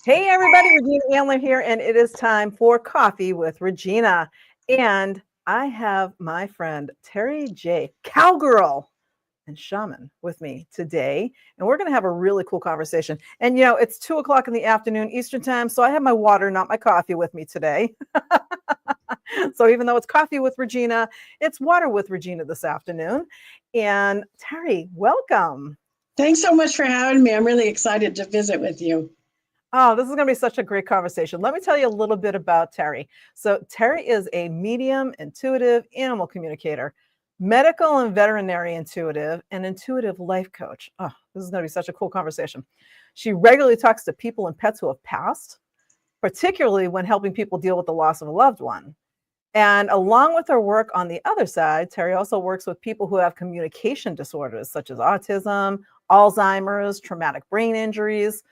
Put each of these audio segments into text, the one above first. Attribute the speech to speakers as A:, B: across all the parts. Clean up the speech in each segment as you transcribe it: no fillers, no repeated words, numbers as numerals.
A: Hey everybody, Regina Andler here, and it is time for Coffee with Regina. And I have my friend Terri J, cowgirl and shaman, with me today. And we're going to have a really cool conversation. And it's 2 o'clock in the afternoon Eastern time, so I have my water, not my coffee, with me today. So even though it's Coffee with Regina, it's Water with Regina this afternoon. And Terri, welcome.
B: Thanks so much for having me. I'm really excited to visit with you.
A: Oh, this is going to be such a great conversation. Let me tell you a little bit about Terri. So, Terri is a medium, intuitive animal communicator, medical and veterinary intuitive, and intuitive life coach. Oh, this is going to be such a cool conversation. She regularly talks to people and pets who have passed, particularly when helping people deal with the loss of a loved one. And along with her work on the other side, Terri also works with people who have communication disorders such as autism, Alzheimer's, traumatic brain injuries,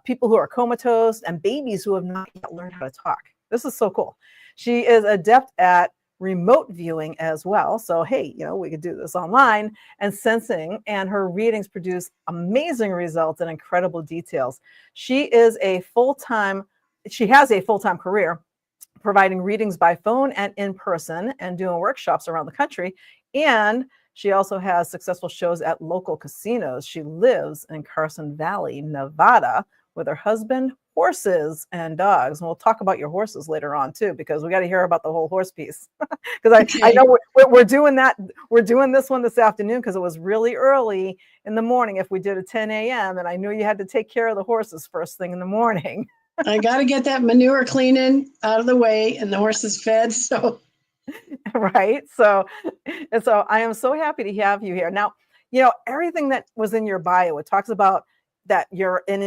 A: people who are comatose, and babies who have not yet learned how to talk. This is so cool. She is adept at remote viewing as well. So, hey, we could do this online, and sensing, and her readings produce amazing results and incredible details. She has a full-time career providing readings by phone and in person and doing workshops around the country. And she also has successful shows at local casinos. She lives in Carson Valley, Nevada, with her husband, horses, and dogs. And we'll talk about your horses later on too, because we got to hear about the whole horse piece. Because I know we're doing that. We're doing this one this afternoon because it was really early in the morning if we did a 10 a.m. And I knew you had to take care of the horses first thing in the morning.
B: I got to get that manure cleaning out of the way and the horses fed. So,
A: right. So I am so happy to have you here. Now, everything that was in your bio, it talks about that you're an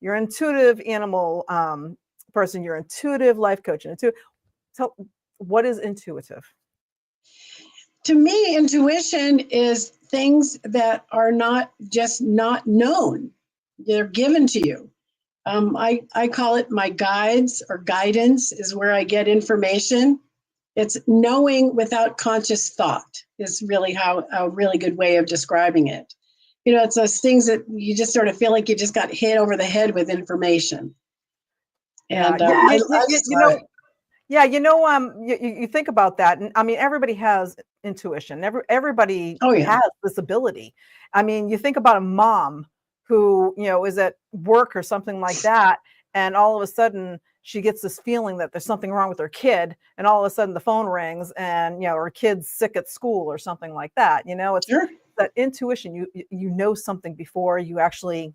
A: you're intuitive animal person, you're intuitive life coach. So what is intuitive?
B: To me, intuition is things that are not just not known. They're given to you. I call it my guides, or guidance is where I get information. It's knowing without conscious thought is really how a really good way of describing it. It's those things that you just sort of feel like you just got hit over the head with information. And
A: you think about that, and I mean, everybody has intuition. Everybody has this ability. I mean, you think about a mom who is at work or something like that, and all of a sudden she gets this feeling that there's something wrong with her kid, and all of a sudden the phone rings, and her kid's sick at school or something like that. It's that intuition. You know something before it actually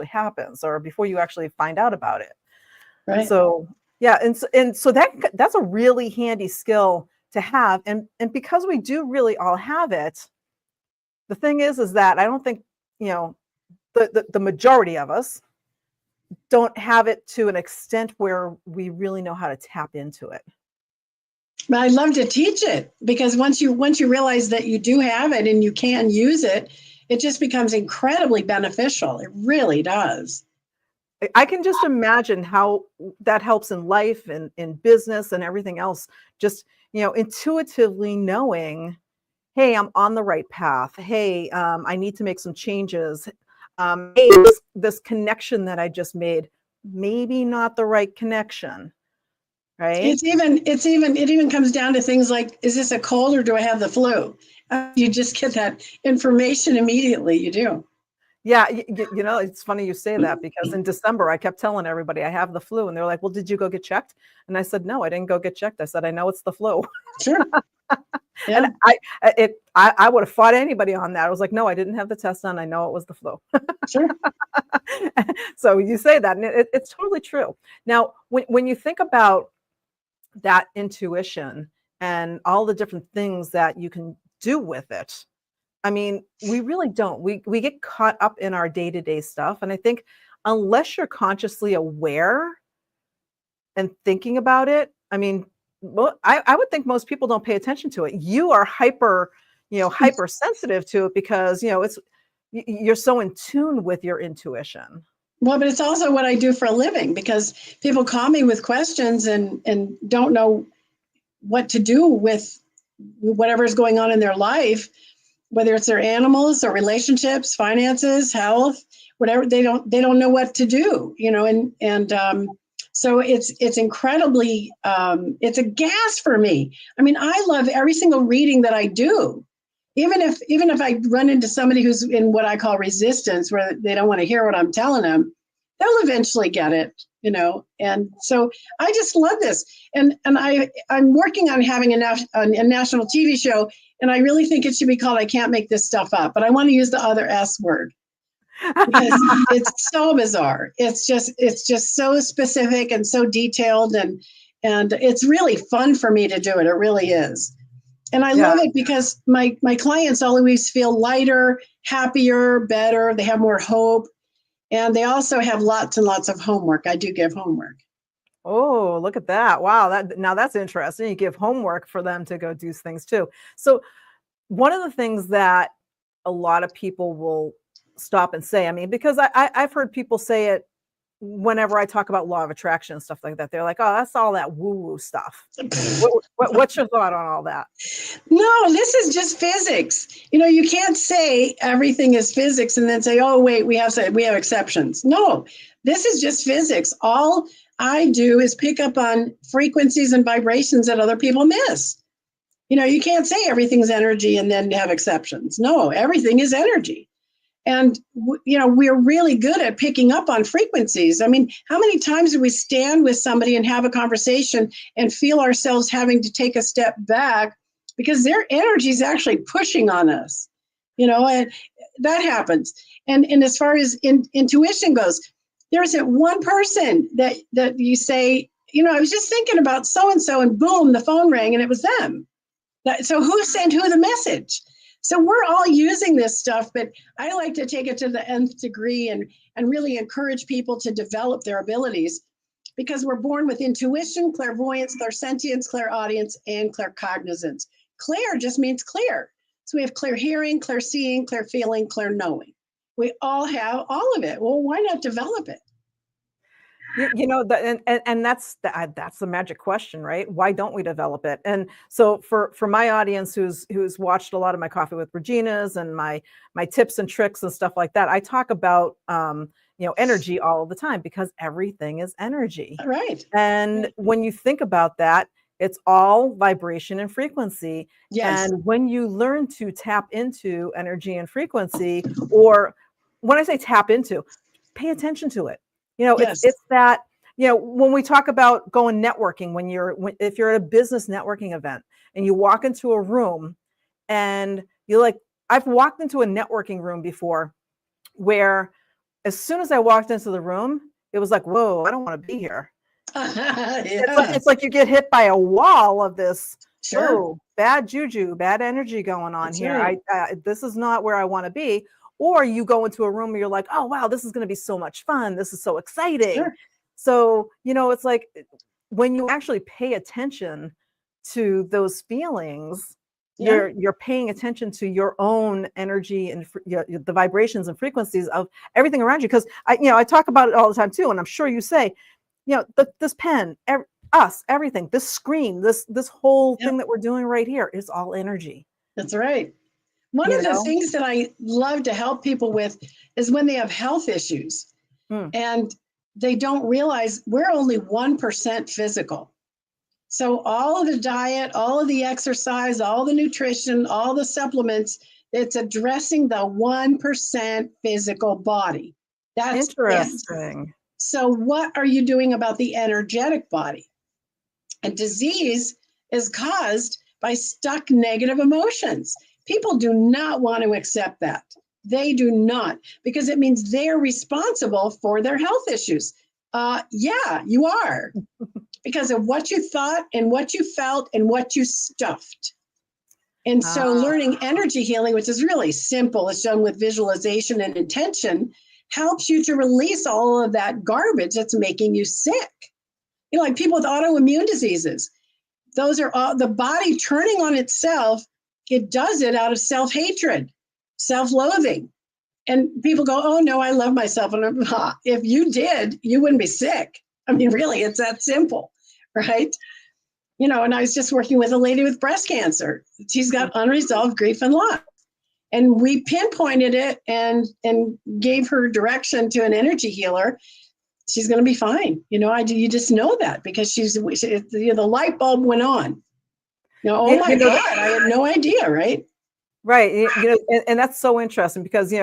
A: happens, or before you actually find out about it.
B: Right.
A: So yeah, and so that's a really handy skill to have, and because we do really all have it. The thing is that I don't think the majority of us don't have it to an extent where we really know how to tap into it.
B: But I'd love to teach it, because once you realize that you do have it and you can use it, it just becomes incredibly beneficial. It really does.
A: I can just imagine how that helps in life and in business and everything else. Just, intuitively knowing, hey, I'm on the right path. Hey, I need to make some changes. Hey, this connection that I just made, maybe not the right connection, right?
B: It even comes down to things like, is this a cold or do I have the flu? You just get that information immediately. You do.
A: Yeah, it's funny you say that, because in December I kept telling everybody I have the flu, and they're like, "Well, did you go get checked?" And I said, "No, I didn't go get checked." I said, "I know it's the flu."
B: Sure. Yeah.
A: And I would have fought anybody on that. I was like, "No, I didn't have the test done. I know it was the flu."
B: Sure.
A: So you say that, and it's totally true. Now, when you think about that intuition and all the different things that you can do with it, I mean, we really don't. We get caught up in our day-to-day stuff. And I think unless you're consciously aware and thinking about it, I mean, I would think most people don't pay attention to it. You are hypersensitive to it, because, you're so in tune with your intuition.
B: Well, but it's also what I do for a living, because people call me with questions and don't know what to do with whatever's going on in their life, whether it's their animals or relationships, finances, health, whatever, they don't know what to do, so it's incredibly, it's a gas for me. I mean, I love every single reading that I do. Even if I run into somebody who's in what I call resistance, where they don't want to hear what I'm telling them, they'll eventually get it, And so I just love this. And I'm working on having a national TV show, and I really think it should be called "I Can't Make This Stuff Up," but I want to use the other S word because it's so bizarre. It's just so specific and so detailed, and it's really fun for me to do it. It really is. And I love it because my clients always feel lighter, happier, better. They have more hope. And they also have lots and lots of homework. I do give homework.
A: Oh, look at that. Wow. Now that's interesting. You give homework for them to go do things too. So one of the things that a lot of people will stop and say, I mean, because I've heard people say it whenever I talk about law of attraction and stuff like that. They're like, oh, that's all that woo-woo stuff. What's your thought on all that?
B: No, this is just physics. You can't say everything is physics and then say, oh, wait, we have exceptions. No, this is just physics. All I do is pick up on frequencies and vibrations that other people miss. You can't say everything's energy and then have exceptions. No, everything is energy. And, we're really good at picking up on frequencies. I mean, how many times do we stand with somebody and have a conversation and feel ourselves having to take a step back because their energy is actually pushing on us, and that happens. And as far as intuition goes, there isn't one person that you say, I was just thinking about so-and-so, and boom, the phone rang and it was them. So who sent who the message? So we're all using this stuff, but I like to take it to the nth degree and really encourage people to develop their abilities, because we're born with intuition, clairvoyance, clairsentience, clairaudience, and claircognizance. Clair just means clear. So we have clear hearing, clear seeing, clear feeling, clear knowing. We all have all of it. Well, why not develop it?
A: And that's the magic question, right? Why don't we develop it? And so for my audience who's watched a lot of my Coffee with Regina's and my tips and tricks and stuff like that, I talk about energy all the time, because everything is energy.
B: Right.
A: And when you think about that, it's all vibration and frequency.
B: Yes.
A: And when you learn to tap into energy and frequency, or when I say tap into, pay attention to it.
B: Yes.
A: It's that, when we talk about going networking, if you're at a business networking event and you walk into a room and you're like, I've walked into a networking room before where as soon as I walked into the room, it was like, whoa, I don't want to be here.
B: Yeah.
A: It's like you get hit by a wall of this,
B: Sure.
A: bad juju, bad energy going on. That's here.
B: Right.
A: This is not where I want to be. Or you go into a room and you're like, oh, wow, this is going to be so much fun. This is so exciting.
B: Sure.
A: So, it's like when you actually pay attention to those feelings, you're paying attention to your own energy and the vibrations and frequencies of everything around you. Because I talk about it all the time too. And I'm sure you say, this pen, everything, this screen, this whole thing that we're doing right here is all energy.
B: That's right. One of the things that I love to help people with is when they have health issues and they don't realize we're only 1% physical. So all of the diet, all of the exercise, all the nutrition, all the supplements, it's addressing the 1% physical body. That's
A: interesting.
B: It. So what are you doing about the energetic body? And disease is caused by stuck negative emotions. People do not want to accept that. They do not, because it means they're responsible for their health issues. Yeah, you are, because of what you thought and what you felt and what you stuffed. And so learning energy healing, which is really simple, it's done with visualization and intention, helps you to release all of that garbage that's making you sick. Like people with autoimmune diseases, those are all the body turning on itself. It does it out of self-hatred, self-loathing. And people go, oh, no, I love myself. And if you did, you wouldn't be sick. I mean, really, it's that simple, right? And I was just working with a lady with breast cancer. She's got unresolved grief and loss. And we pinpointed it and gave her direction to an energy healer. She's going to be fine. You just know that because the light bulb went on. Oh my God, I had no idea, right?
A: Right. And that's so interesting because,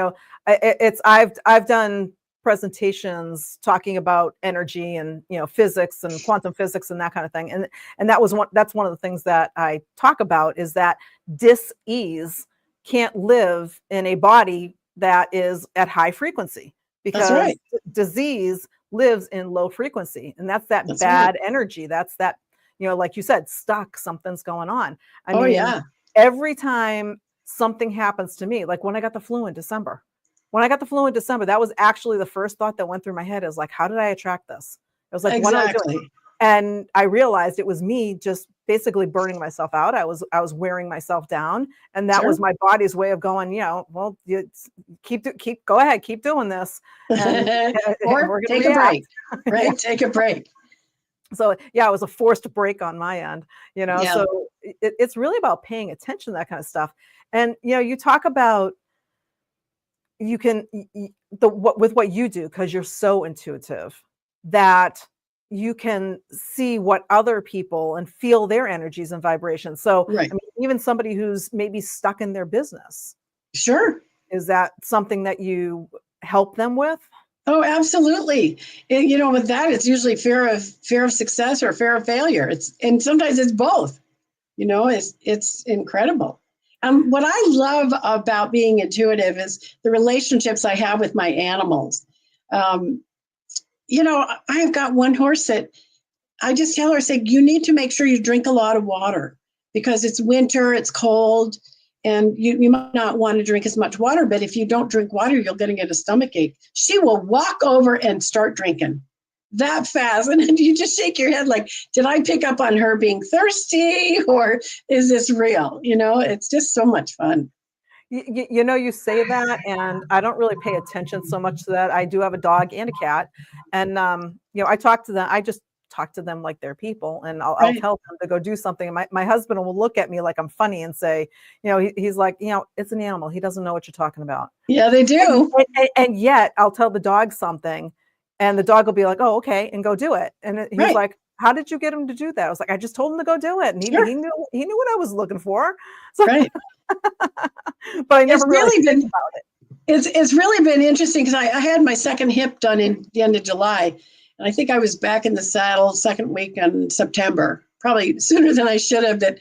A: I've done presentations talking about energy and, physics and quantum physics and that kind of thing. And that's one of the things that I talk about is that dis-ease can't live in a body that is at high frequency
B: That's
A: because
B: right.
A: disease lives in low frequency. And that's that
B: That's
A: bad
B: right.
A: energy. That's that, like you said, stuck, something's going on. I
B: Oh,
A: mean,
B: yeah.
A: every time something happens to me, like when I got the flu in December. When I got the flu in December, that was actually the first thought that went through my head is like, how did I attract this? It was like, what am I doing?
B: Exactly.
A: And I realized it was me just basically burning myself out. I was wearing myself down, and that
B: Sure.
A: was my body's way of going, well, you go ahead, keep doing this, and
B: Or
A: we're going to
B: take a
A: react.
B: break, right?
A: Yeah.
B: Take a break.
A: So yeah, it was a forced break on my end,
B: Yeah.
A: so it's really about paying attention to that kind of stuff. And you talk about you can with what you do because you're so intuitive that you can see what other people and feel their energies and vibrations. So
B: Right.
A: I mean, even somebody who's maybe stuck in their business,
B: Sure.
A: is that something that you help them with?
B: Oh, absolutely. With that, it's usually fear of success or fear of failure. And sometimes it's both. It's incredible. What I love about being intuitive is the relationships I have with my animals. Um, I've got one horse that I just tell her, say, you need to make sure you drink a lot of water because it's winter, it's cold, and you might not want to drink as much water, but if you don't drink water, you're going to get a stomach ache. She will walk over and start drinking that fast. And then you just shake your head like, did I pick up on her being thirsty or is this real? It's just so much fun.
A: You say that, and I don't really pay attention so much to that. I do have a dog and a cat, and I talk to them. I just talk to them like they're people, and I'll
B: Right.
A: tell them to go do something. And my husband will look at me like I'm funny and say, he's like, it's an animal. He doesn't know what you're talking about.
B: Yeah, they do.
A: And yet I'll tell the dog something, and the dog will be like, oh, okay, and go do it. And he's
B: Right.
A: like, how did you get him to do that? I was like, I just told him to go do it, and
B: Sure.
A: he knew what I was looking for. So,
B: Right.
A: but I
B: It's
A: never really
B: really
A: think
B: been
A: about it.
B: it's really been interesting because I had my second hip done in the end of July. And I think I was back in the saddle second week in September, probably sooner than I should have. But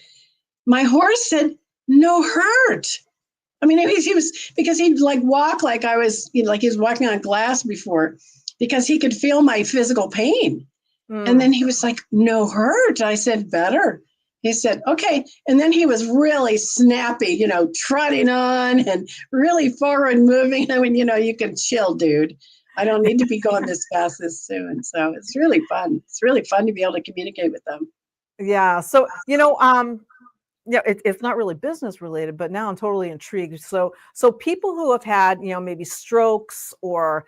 B: my horse said, no hurt. I mean, he was because he'd like walk like I was, like he was walking on glass before because he could feel my physical pain. And then he was like, no hurt. I said, better. He said, okay. And then he was really snappy, trotting on and really forward moving. I mean, you can chill, dude. I don't need to be going this fast this soon. So it's really fun. It's really fun to be able to communicate with them.
A: Yeah. So, it's not really business related, but now I'm totally intrigued. So people who have had, maybe strokes or,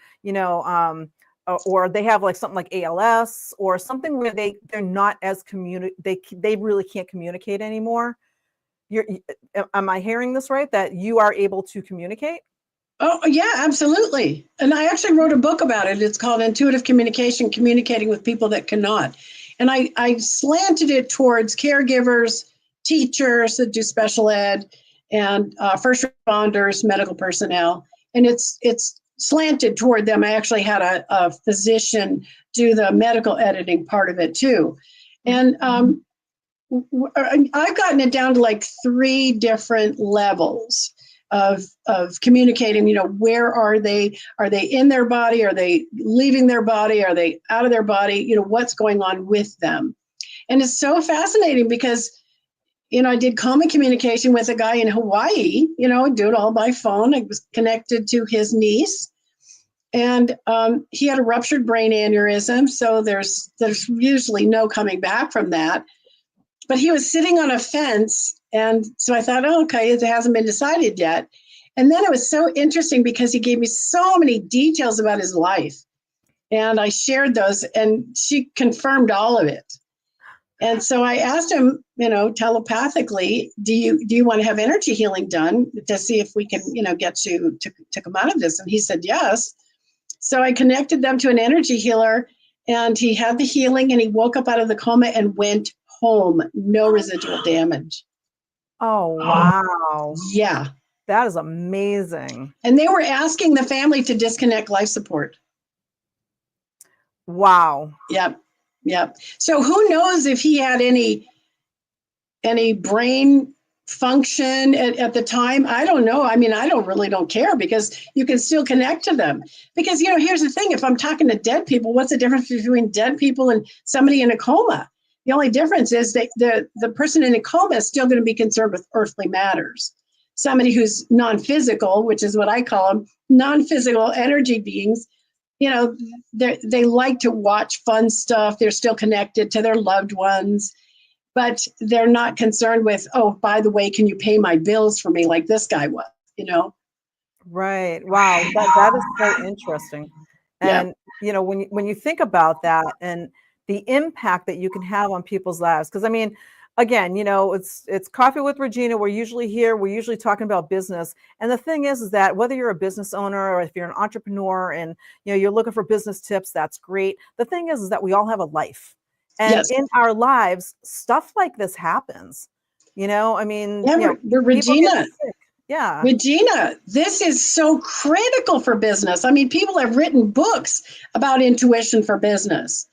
A: or they have like something like ALS or something where they're not as they really can't communicate anymore. Am I hearing this right? That you are able to communicate?
B: Oh, yeah, absolutely. And I actually wrote a book about it. It's called Intuitive Communication, Communicating with People That Cannot. And I slanted it towards caregivers, teachers that do special ed, and first responders, medical personnel. And it's slanted toward them. I actually had a physician do the medical editing part of it too. And I've gotten it down to like 3 different levels of communicating. Where are they? Are they in their body? Are they leaving their body? Are they out of their body? What's going on with them? And it's so fascinating because I did common communication with a guy in Hawaii, do it all by phone. I was connected to his niece, and he had a ruptured brain aneurysm. So there's usually no coming back from that. But he was sitting on a fence. And so I thought, oh, okay, it hasn't been decided yet. And then it was so interesting because he gave me so many details about his life. And I shared those, and she confirmed all of it. And so I asked him, telepathically, do you want to have energy healing done to see if we can, get you to come out of this? And he said yes. So I connected them to an energy healer, and he had the healing, and he woke up out of the coma and went home. No residual damage.
A: Oh, wow.
B: Yeah.
A: That is amazing.
B: And they were asking the family to disconnect life support.
A: Wow.
B: Yep. Yep. So who knows if he had any brain function at the time? I don't know. I mean, I don't care, because you can still connect to them. Because, here's the thing. If I'm talking to dead people, what's the difference between dead people and somebody in a coma? The only difference is that the person in a coma is still going to be concerned with earthly matters. Somebody who's non-physical, which is what I call them, non-physical energy beings, they like to watch fun stuff. They're still connected to their loved ones, but they're not concerned with, oh, by the way, can you pay my bills for me like this guy was,
A: Right. Wow. That is so interesting. And, when you think about that and the impact that you can have on people's lives, because I mean, again, it's Coffee with Regina. We're usually here. We're usually talking about business. And the thing is that whether you're a business owner or if you're an entrepreneur and, you're looking for business tips, that's great. The thing is that we all have a life. And
B: Yes.
A: in our lives, stuff like this happens. I mean,
B: Regina.
A: Yeah.
B: Regina, this is so critical for business. I mean, people have written books about intuition for business.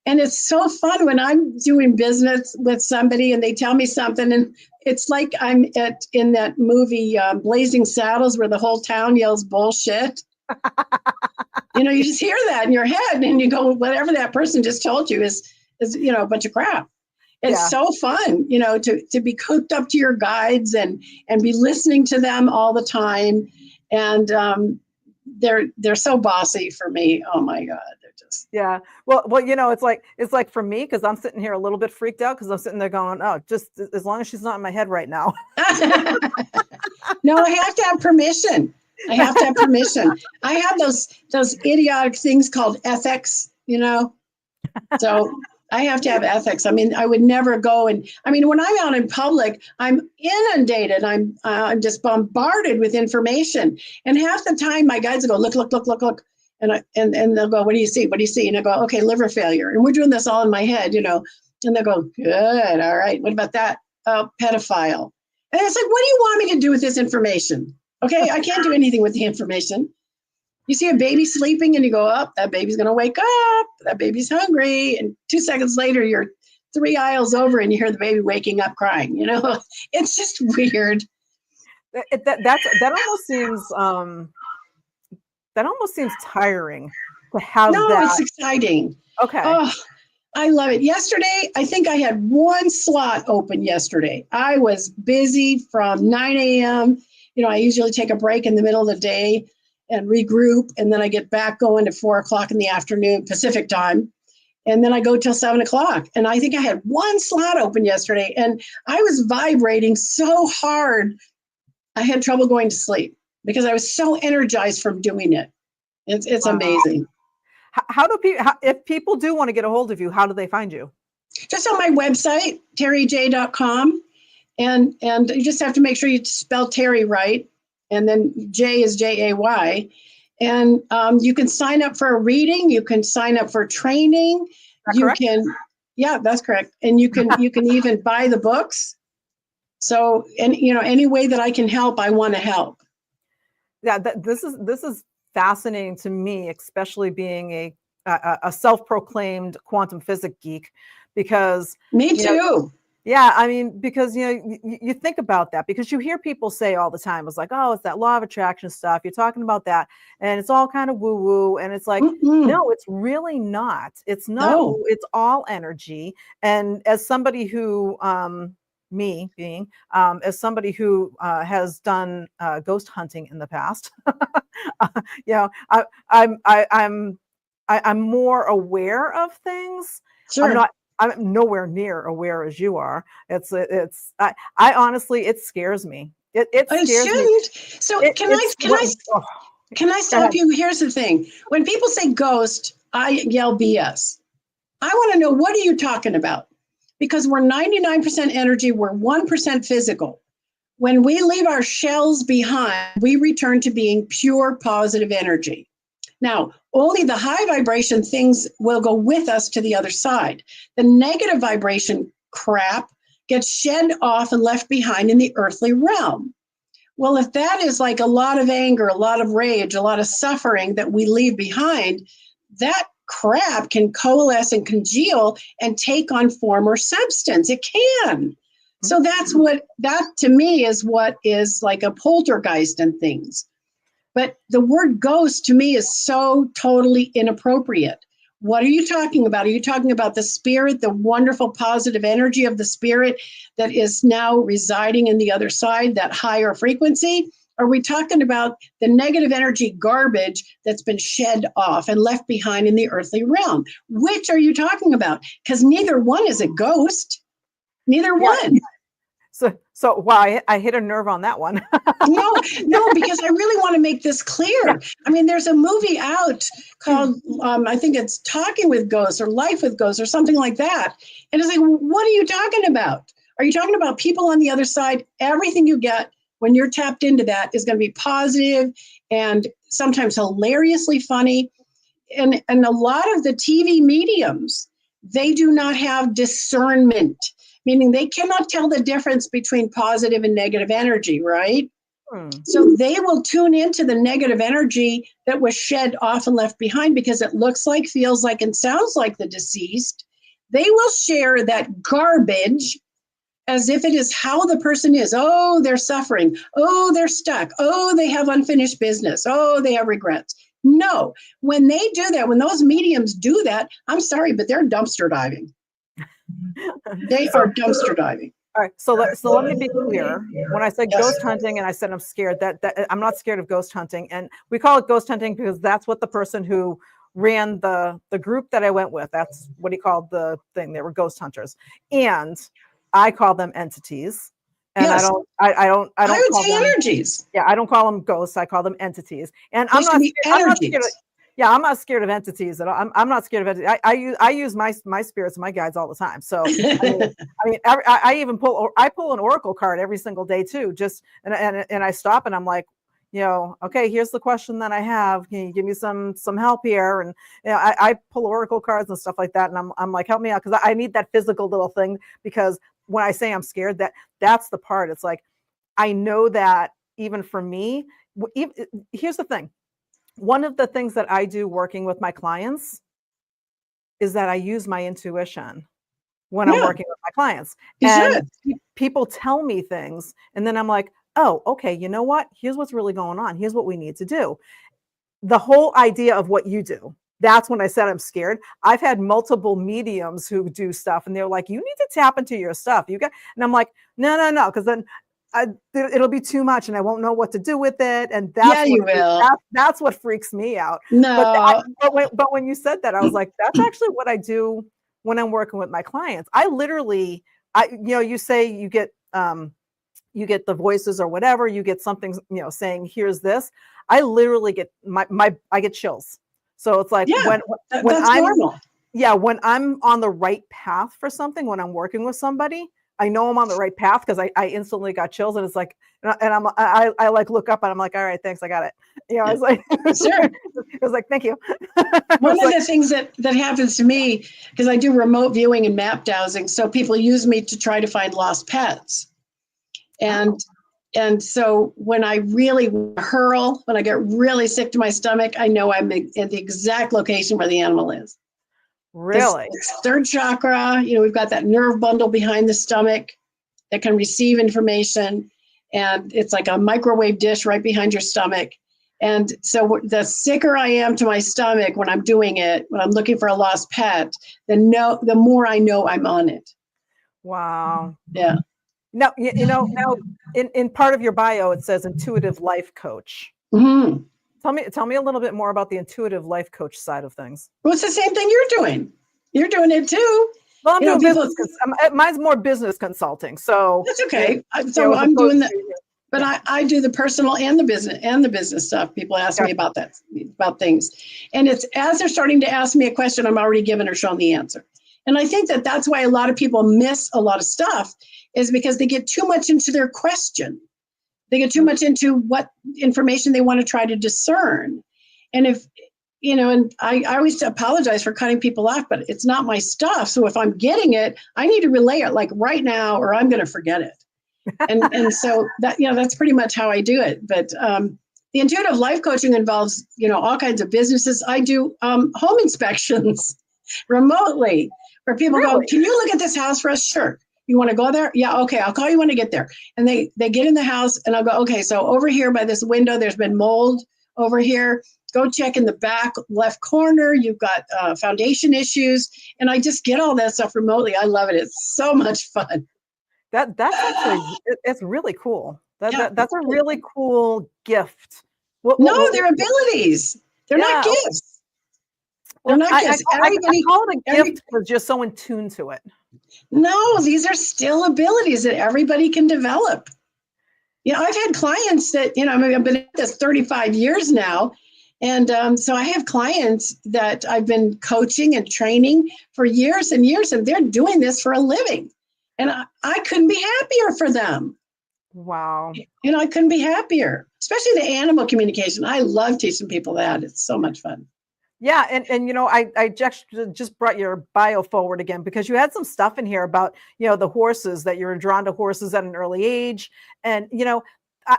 B: And it's so fun when I'm doing business with somebody and they tell me something, and it's like I'm in that movie Blazing Saddles, where the whole town yells bullshit. You just hear that in your head and you go, whatever that person just told you is a bunch of crap. It's so fun, to be hooked up to your guides and be listening to them all the time. And they're so bossy for me. Oh my God. They're just.
A: Yeah. Well, it's like for me, because I'm sitting here a little bit freaked out, because I'm sitting there going, oh, just as long as she's not in my head right now.
B: No, I have to have permission. I have those idiotic things called ethics, so I have to have ethics. I mean, I would never go when I'm out in public, I'm inundated. I'm just bombarded with information. And half the time my guides go, look. And they'll go, what do you see? What do you see? And I go, okay, liver failure. And we're doing this all in my head, and they'll go, good. All right. What about that? Oh, pedophile. And it's like, what do you want me to do with this information? Okay. I can't do anything with the information. You see a baby sleeping and you go, oh, that baby's going to wake up. That baby's hungry. And 2 seconds later, you're 3 aisles over and you hear the baby waking up crying. It's just weird.
A: That almost seems tiring to have that.
B: No, it's exciting.
A: Okay.
B: Oh, I love it. Yesterday, I think I had one slot open yesterday. I was busy from 9 a.m. I usually take a break in the middle of the day and regroup. And then I get back going to 4 o'clock in the afternoon, Pacific time. And then I go till 7 o'clock. And I think I had one slot open yesterday. And I was vibrating so hard, I had trouble going to sleep because I was so energized from doing it. It's amazing.
A: How do people, if people do want to get a hold of you, how do they find you?
B: Just on my website, terrij.com. And you just have to make sure you spell Terri right. And then J is Jay. And you can sign up for a reading. You can sign up for training. Yeah, that's correct. And you can even buy the books. So, and any way that I can help, I want to help.
A: Yeah, this is fascinating to me, especially being a self-proclaimed quantum physics geek, because
B: me too.
A: Yeah, I mean, because you think about that, because you hear people say all the time, it's like, oh, it's that law of attraction stuff. You're talking about that, and it's all kind of woo-woo, and it's like, no, it's really not. It's not. No. It's all energy. And as somebody who, me being, as somebody who has done ghost hunting in the past, I'm more aware of things.
B: Sure.
A: I'm nowhere near aware as you are. I honestly, it scares me. It scares me.
B: So can I stop you? Here's the thing. When people say ghost, I yell BS. I want to know, what are you talking about? because we're 99% energy, we're 1% physical. When we leave our shells behind, we return to being pure positive energy. Now, only the high vibration things will go with us to the other side. The negative vibration crap gets shed off and left behind in the earthly realm. Well, if that is like a lot of anger, a lot of rage, a lot of suffering that we leave behind, that crap can coalesce and congeal and take on form or substance. It can. So that to me is what is like a poltergeist and things. But the word ghost to me is so totally inappropriate. What are you talking about? Are you talking about the spirit, the wonderful positive energy of the spirit that is now residing in the other side, that higher frequency? Are we talking about the negative energy garbage that's been shed off and left behind in the earthly realm? Which are you talking about? Because neither one is a ghost. Neither one.
A: So wow, I hit a nerve on that one.
B: No, because I really want to make this clear. Yeah. I mean, there's a movie out called, I think it's Talking with Ghosts or Life with Ghosts or something like that. And it's like, what are you talking about? Are you talking about people on the other side? Everything you get when you're tapped into that is going to be positive and sometimes hilariously funny. And a lot of the TV mediums, they do not have discernment, meaning they cannot tell the difference between positive and negative energy, right? So they will tune into the negative energy that was shed off and left behind because it looks like, feels like, and sounds like the deceased. They will share that garbage as if it is how the person is. Oh, they're suffering. Oh, they're stuck. Oh, they have unfinished business. Oh, they have regrets. No, when they do that, when those mediums do that, I'm sorry, but they're dumpster diving. They are dumpster diving.
A: All right, so let me be clear. When I said ghost hunting and I said I'm scared, that I'm not scared of ghost hunting. And we call it ghost hunting because that's what the person who ran the group that I went with, that's what he called the thing. They were ghost hunters. And I call them entities. And
B: yes.
A: I don't
B: I would
A: call
B: say
A: them
B: energies.
A: Yeah, I don't call them ghosts. I call them entities. And I'm not scared of, yeah, I'm not scared of entities at all. I'm not scared of entities. I use my spirits and my guides all the time. So I even pull an oracle card every single day too. Just and I stop and I'm like, okay, here's the question that I have. Can you give me some help here? And I pull oracle cards and stuff like that. And I'm like, help me out, because I need that physical little thing. Because when I say I'm scared, that's the part. It's like, I know that even for me, here's the thing. One of the things that I do working with my clients is that I use my intuition when I'm working with my clients. And people tell me things, and then I'm like, oh, okay, you know what? Here's what's really going on. Here's what we need to do. The whole idea of what you do. That's when I said I'm scared. I've had multiple mediums who do stuff, and they're like, you need to tap into your stuff. And I'm like, no, because then it'll be too much and I won't know what to do with it. And that's what freaks me out.
B: No.
A: But when you said that, I was like, that's actually what I do when I'm working with my clients. I literally, you say you get the voices or whatever, you get something, saying, here's this. I literally get I get chills. So it's like when I'm
B: normal.
A: Yeah, when I'm on the right path for something, when I'm working with somebody, I know I'm on the right path because I instantly got chills, and it's like, and I like look up and I'm like, all right, thanks, I got it. I was like,
B: sure.
A: It was like, thank you.
B: One of the things that happens to me, because I do remote viewing and map dowsing, so people use me to try to find lost pets, and so when I really hurl, when I get really sick to my stomach, I know I'm at the exact location where the animal is.
A: Really?
B: This third chakra, we've got that nerve bundle behind the stomach that can receive information. And it's like a microwave dish right behind your stomach. And so the sicker I am to my stomach when I'm doing it, when I'm looking for a lost pet, the more I know I'm on it.
A: Wow.
B: Yeah.
A: Now, now in part of your bio, it says intuitive life coach.
B: Mm-hmm.
A: Tell me a little bit more about the intuitive life coach side of things.
B: Well, it's the same thing you're doing. You're doing it too.
A: Well, I'm doing business. Mine's more business consulting. So
B: that's okay. So I'm doing that, but I do the personal and the business stuff. People ask me about things, and it's as they're starting to ask me a question, I'm already given or shown the answer. And I think that that's why a lot of people miss a lot of stuff, is because they get too much into their question. They get too much into what information they want to try to discern. And if, and I always apologize for cutting people off, but it's not my stuff. So if I'm getting it, I need to relay it like right now, or I'm going to forget it. And so that, that's pretty much how I do it. But the intuitive life coaching involves, all kinds of businesses. I do home inspections remotely, where people go, can you look at this house for us? Sure. You want to go there? Yeah. Okay. I'll call you when I get there. And they get in the house and I'll go, okay, so over here by this window, there's been mold over here. Go check in the back left corner. You've got foundation issues. And I just get all that stuff remotely. I love it. It's so much fun.
A: That's actually, it's really cool. That's a really cool gift.
B: No, they're abilities. They're not gifts. They're not gifts.
A: I call it a gift because you're so in tune to it.
B: No, these are still abilities that everybody can develop. I've had clients that, I've been at this 35 years now. And so I have clients that I've been coaching and training for years and years, and they're doing this for a living. And I couldn't be happier for them.
A: Wow.
B: I couldn't be happier, especially the animal communication. I love teaching people that. It's so much fun.
A: Yeah. And I just brought your bio forward again, because you had some stuff in here about, the horses, that you're drawn to horses at an early age. And,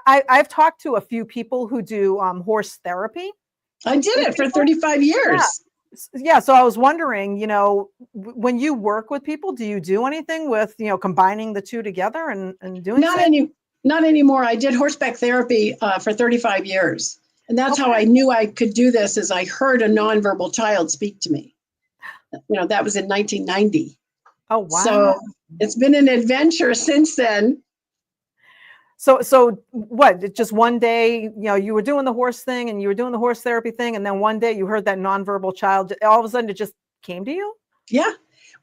A: I've talked to a few people who do horse therapy.
B: I did it for 35 years.
A: Yeah. So I was wondering, when you work with people, do you do anything with, combining the two together and doing
B: Not anymore. I did horseback therapy for 35 years. And that's how I knew I could do this, is I heard a nonverbal child speak to me. That was in 1990.
A: Oh, wow.
B: So it's been an adventure since then.
A: So what, just one day, you were doing the horse thing and you were doing the horse therapy thing. And then one day you heard that nonverbal child, all of a sudden it just came to you?
B: Yeah.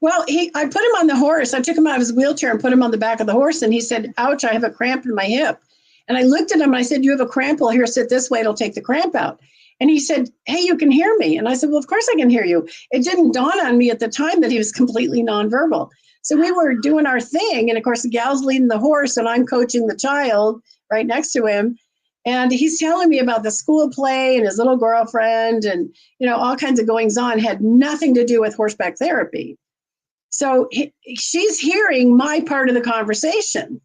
B: Well, I put him on the horse. I took him out of his wheelchair and put him on the back of the horse. And he said, ouch, I have a cramp in my hip. And I looked at him and I said, you have a cramp? Well, here, sit this way. It'll take the cramp out. And he said, hey, you can hear me. And I said, well, of course I can hear you. It didn't dawn on me at the time that he was completely nonverbal. So we were doing our thing. And of course, the gal's leading the horse and I'm coaching the child right next to him. And he's telling me about the school play and his little girlfriend and, all kinds of goings on, had nothing to do with horseback therapy. So she's hearing my part of the conversation.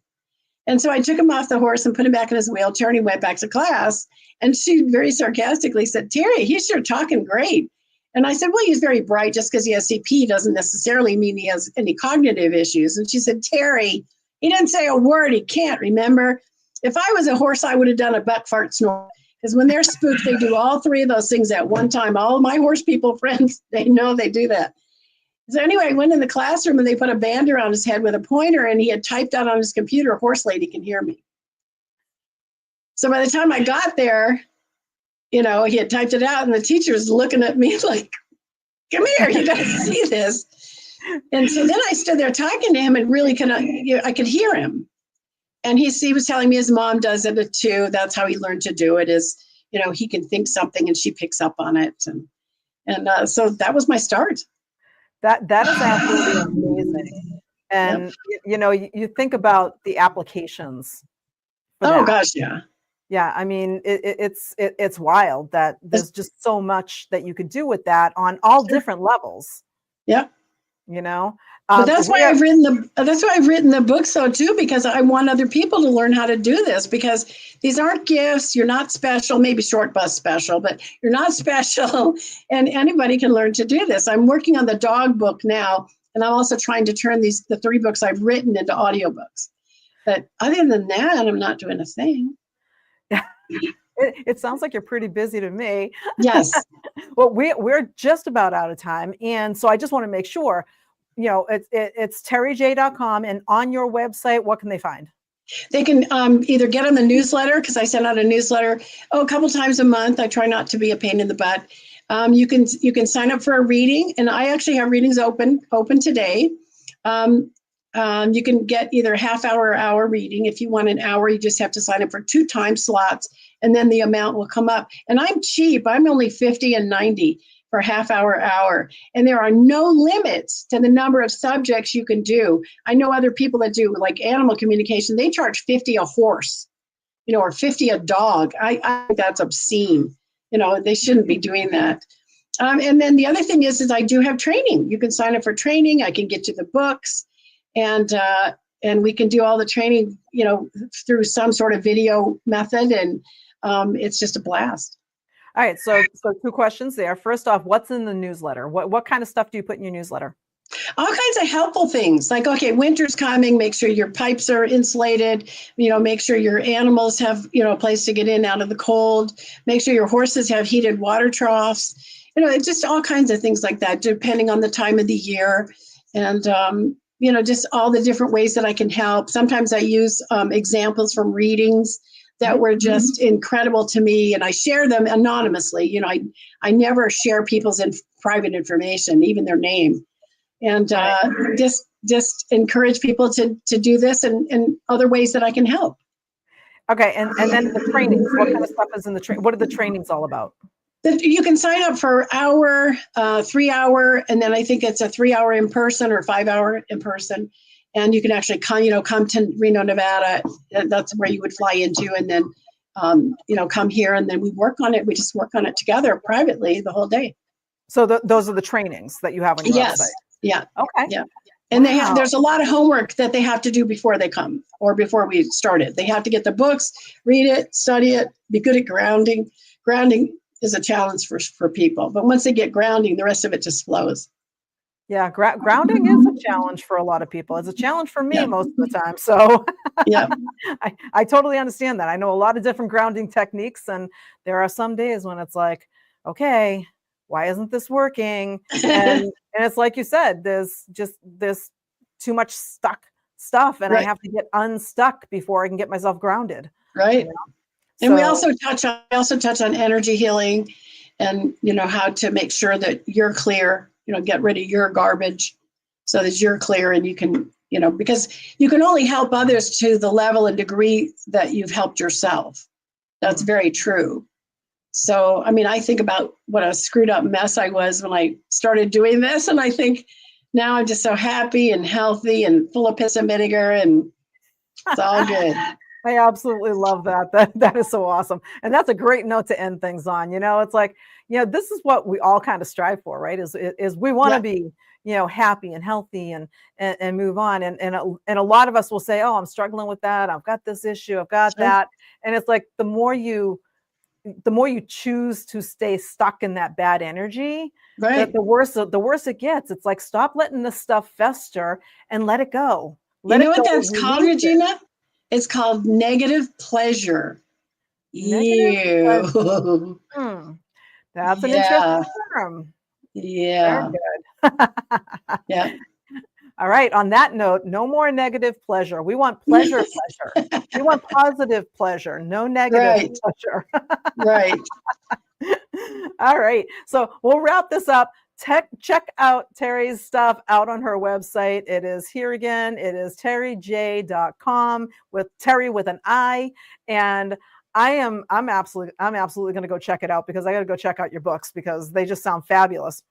B: And so I took him off the horse and put him back in his wheelchair and he went back to class. And she very sarcastically said, Terri, he's sure talking great. And I said, well, he's very bright. Just because he has CP doesn't necessarily mean he has any cognitive issues. And she said, Terri, he didn't say a word. He can't remember. If I was a horse, I would have done a butt fart snore. Because when they're spooked, they do all three of those things at one time. All of my horse people friends, they know they do that. So anyway, I went in the classroom and they put a band around his head with a pointer and he had typed out on his computer, horse lady can hear me. So by the time I got there, he had typed it out and the teacher's looking at me like, come here, you got to see this. And so then I stood there talking to him and really I could hear him. And he was telling me his mom does it too. That's how he learned to do it, is, he can think something and she picks up on it. And so that was my start.
A: That is absolutely amazing. And, you think about the applications.
B: Oh, gosh, yeah.
A: Yeah, I mean, it's wild that there's just so much that you could do with that on all different levels.
B: Yeah.
A: But
B: that's why I've written the books though too, because I want other people to learn how to do this, because these aren't gifts. You're not special, maybe short bus special, but you're not special, and anybody can learn to do this. I'm working on the dog book now, and I'm also trying to turn the 3 books I've written into audiobooks. But other than that, I'm not doing a thing.
A: It sounds like you're pretty busy to me.
B: Yes.
A: Well, we're just about out of time, and so I just want to make sure. It's terrij.com, and on your website, what can they find?
B: They can either get on the newsletter, because I send out a newsletter a couple times a month. I try not to be a pain in the butt. You can sign up for a reading, and I actually have readings open today. You can get either half hour or hour reading. If you want an hour, you just have to sign up for 2 time slots, and then the amount will come up. And I'm cheap. I'm only $50 and $90. for a half hour. And there are no limits to the number of subjects you can do. I know other people that do like animal communication, they charge 50 a horse, or 50 a dog. I think that's obscene. They shouldn't be doing that. And then the other thing is I do have training. You can sign up for training. I can get you the books, and we can do all the training, through some sort of video method, and it's just a blast.
A: All right, so two questions there. First off, what's in the newsletter? What kind of stuff do you put in your newsletter?
B: All kinds of helpful things like, okay, winter's coming, make sure your pipes are insulated, make sure your animals have, a place to get in out of the cold, make sure your horses have heated water troughs, it's just all kinds of things like that, depending on the time of the year. And, just all the different ways that I can help. Sometimes I use examples from readings that were just incredible to me, and I share them anonymously. I never share people's private information, even their name. And just encourage people to do this and other ways that I can help.
A: Okay, and then the trainings. What kind of stuff is in the training? What are the trainings all about?
B: You can sign up for hour, 3 hour, and then I think it's a 3 hour in person or 5 hour in person. And you can actually come to Reno, Nevada. That's where you would fly into, and then come here, and then we work on it. We just work on it together privately the whole day.
A: So those are the trainings that you have on your website.
B: Yeah.
A: Okay.
B: Yeah. And there's a lot of homework that they have to do before they come or before we start it. They have to get the books, read it, study it, be good at grounding. Grounding is a challenge for people, but once they get grounding, the rest of it just flows.
A: Yeah, grounding is a challenge for a lot of people. It's a challenge for me most of the time. So I totally understand that. I know a lot of different grounding techniques, and there are some days when it's like, okay, why isn't this working? And it's like you said, there's too much stuck stuff, and I have to get unstuck before I can get myself grounded.
B: Right. And we also touch on energy healing, and how to make sure that you're clear. Get rid of your garbage so that you're clear, and you can, because you can only help others to the level and degree that you've helped yourself. That's very true. So, I think about what a screwed up mess I was when I started doing this. And I think now I'm just so happy and healthy and full of piss and vinegar, and it's all good.
A: I absolutely love that. That is so awesome. And that's a great note to end things on. It's like, this is what we all kind of strive for, right? Is we want to be, happy and healthy and move on. And a lot of us will say, oh, I'm struggling with that. I've got this issue. I've got that. And it's like, the more you choose to stay stuck in that bad energy, the worse it gets. It's like, stop letting this stuff fester and let it go.
B: You know what that's called, Regina? It's called negative pleasure.
A: Negative pleasure. That's an interesting term.
B: Yeah.
A: Very good.
B: Yeah.
A: All right. On that note, no more negative pleasure. We want pleasure. We want positive pleasure, no negative pleasure.
B: Right.
A: All right. So we'll wrap this up. Check out Terri's stuff out on her website. It is here again. It is terrij.com with Terri with an I. And I'm absolutely going to go check it out, because I got to go check out your books, because they just sound fabulous.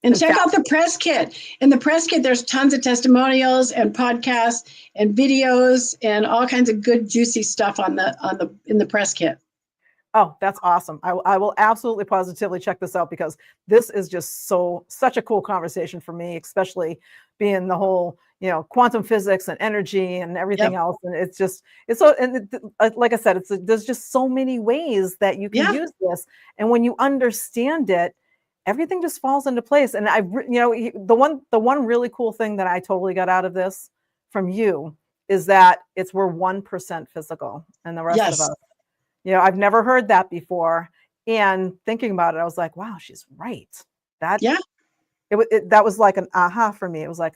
B: And check out the press kit. In the press kit, there's tons of testimonials and podcasts and videos and all kinds of good, juicy stuff in the press kit.
A: Oh, that's awesome. I will absolutely positively check this out, because this is just such a cool conversation for me, especially being the whole, quantum physics and energy and everything else. And like I said, there's just so many ways that you can use this. And when you understand it, everything just falls into place. And the one really cool thing that I totally got out of this from you is that we're 1% physical, and the rest of us. I've never heard that before. And thinking about it, I was like, wow, she's right. That was like an aha for me. It was like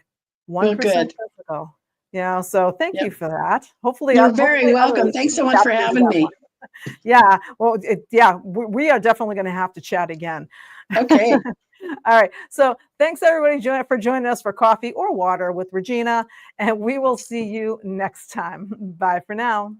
A: 1% physical. So thank you for that. Hopefully
B: you're very welcome. Thanks so much for having me.
A: Yeah. Well, we are definitely going to have to chat again.
B: Okay.
A: All right. So thanks everybody for joining us for Coffee or Water with Regina, and we will see you next time. Bye for now.